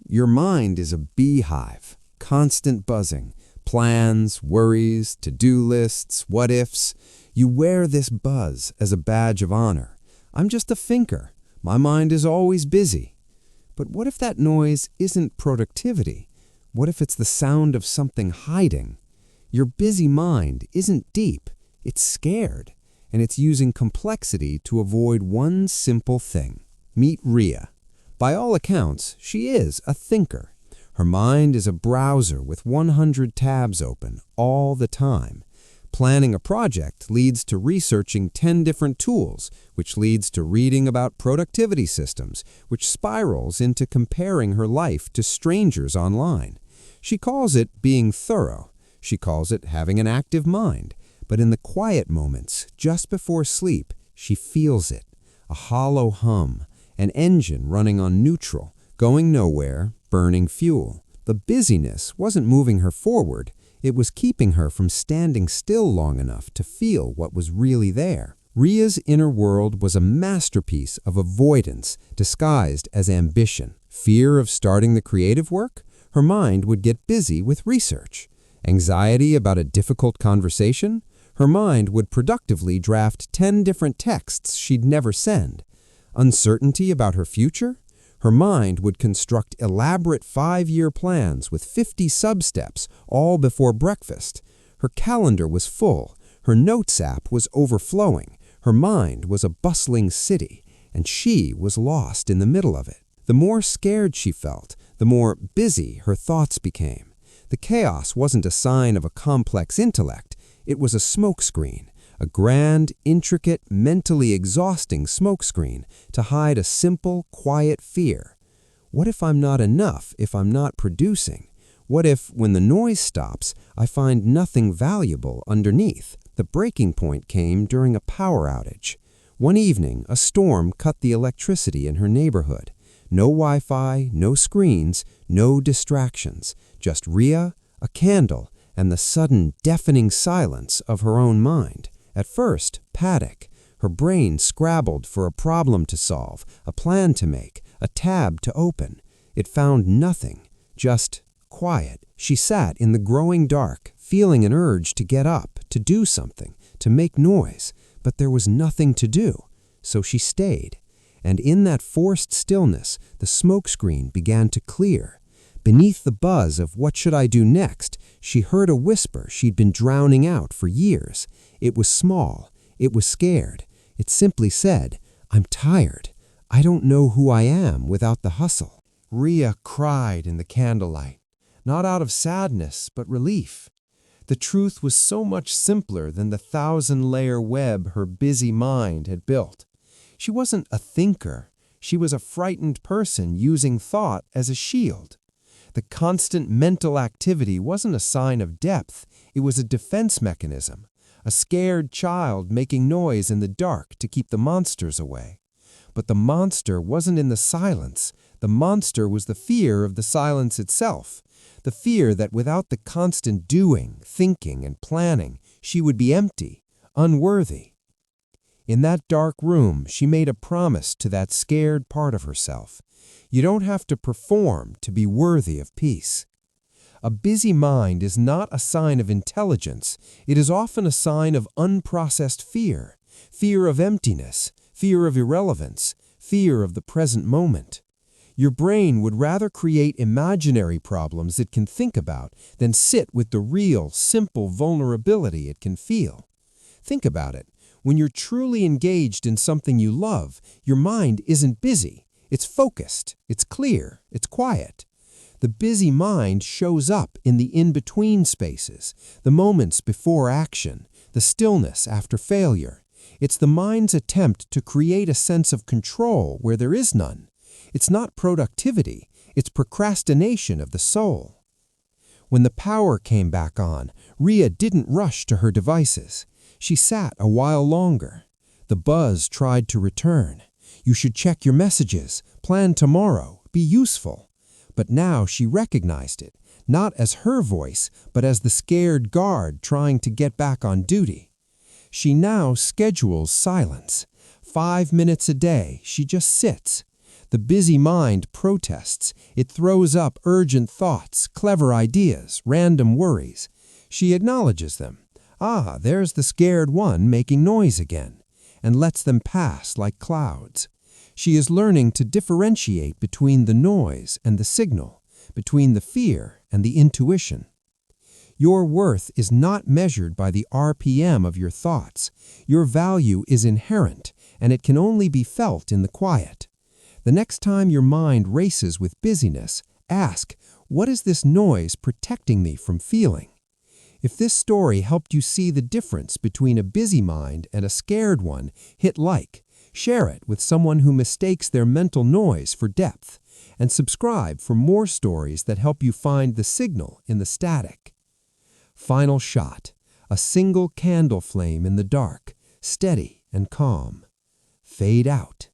your mind is a beehive, constant buzzing. Plans, worries, to-do lists, what-ifs. You wear this buzz as a badge of honor. I'm just a thinker. My mind is always busy. But what if that noise isn't productivity? What if it's the sound of something hiding? Your busy mind isn't deep. It's scared. And it's using complexity to avoid one simple thing. Meet Riya. By all accounts, she is a thinker. Her mind is a browser with 100 tabs open all the time. Planning a project leads to researching 10 different tools, which leads to reading about productivity systems, which spirals into comparing her life to strangers online. She calls it being thorough. She calls it having an active mind. But in the quiet moments, just before sleep, she feels it. A hollow hum, an engine running on neutral, going nowhere, burning fuel. The busyness wasn't moving her forward. It was keeping her from standing still long enough to feel what was really there. Riya's inner world was a masterpiece of avoidance disguised as ambition. Fear of starting the creative work? Her mind would get busy with research. Anxiety about a difficult conversation? Her mind would productively draft 10 different texts she'd never send. Uncertainty about her future? Her mind would construct elaborate 5-year plans with 50 sub-steps, all before breakfast. Her calendar was full. Her notes app was overflowing. Her mind was a bustling city, and she was lost in the middle of it. The more scared she felt, the more busy her thoughts became. The chaos wasn't a sign of a complex intellect. It was a smokescreen. A grand, intricate, mentally exhausting smokescreen to hide a simple, quiet fear. What if I'm not enough if I'm not producing? What if, when the noise stops, I find nothing valuable underneath? The breaking point came during a power outage. One evening, a storm cut the electricity in her neighborhood. No Wi-Fi, no screens, no distractions. Just Riya, a candle, and the sudden, deafening silence of her own mind. At first, panic. Her brain scrabbled for a problem to solve, a plan to make, a tab to open. It found nothing, just quiet. She sat in the growing dark, feeling an urge to get up, to do something, to make noise, but there was nothing to do. So she stayed. And in that forced stillness, the smokescreen began to clear. Beneath the buzz of what should I do next, she heard a whisper she'd been drowning out for years. It was small. It was scared. It simply said, "I'm tired. I don't know who I am without the hustle." Riya cried in the candlelight, not out of sadness, but relief. The truth was so much simpler than the 1,000-layer web her busy mind had built. She wasn't a thinker. She was a frightened person using thought as a shield. The constant mental activity wasn't a sign of depth. It was a defense mechanism. A scared child making noise in the dark to keep the monsters away. But the monster wasn't in the silence. The monster was the fear of the silence itself. The fear that without the constant doing, thinking, and planning, she would be empty, unworthy. In that dark room, she made a promise to that scared part of herself. You don't have to perform to be worthy of peace. A busy mind is not a sign of intelligence. It is often a sign of unprocessed fear. Fear of emptiness, fear of irrelevance, fear of the present moment. Your brain would rather create imaginary problems it can think about than sit with the real, simple vulnerability it can feel. Think about it. When you're truly engaged in something you love, your mind isn't busy. It's focused, it's clear, it's quiet. The busy mind shows up in the in-between spaces, the moments before action, the stillness after failure. It's the mind's attempt to create a sense of control where there is none. It's not productivity, it's procrastination of the soul. When the power came back on, Riya didn't rush to her devices. She sat a while longer. The buzz tried to return. You should check your messages, plan tomorrow, be useful. But now she recognized it, not as her voice, but as the scared guard trying to get back on duty. She now schedules silence. 5 minutes a day, she just sits. The busy mind protests. It throws up urgent thoughts, clever ideas, random worries. She acknowledges them. Ah, there's the scared one making noise again, and lets them pass like clouds. She is learning to differentiate between the noise and the signal, between the fear and the intuition. Your worth is not measured by the RPM of your thoughts. Your value is inherent, and it can only be felt in the quiet. The next time your mind races with busyness, ask, what is this noise protecting me from feeling? If this story helped you see the difference between a busy mind and a scared one, hit like, share it with someone who mistakes their mental noise for depth, and subscribe for more stories that help you find the signal in the static. Final shot, a single candle flame in the dark, steady and calm. Fade out.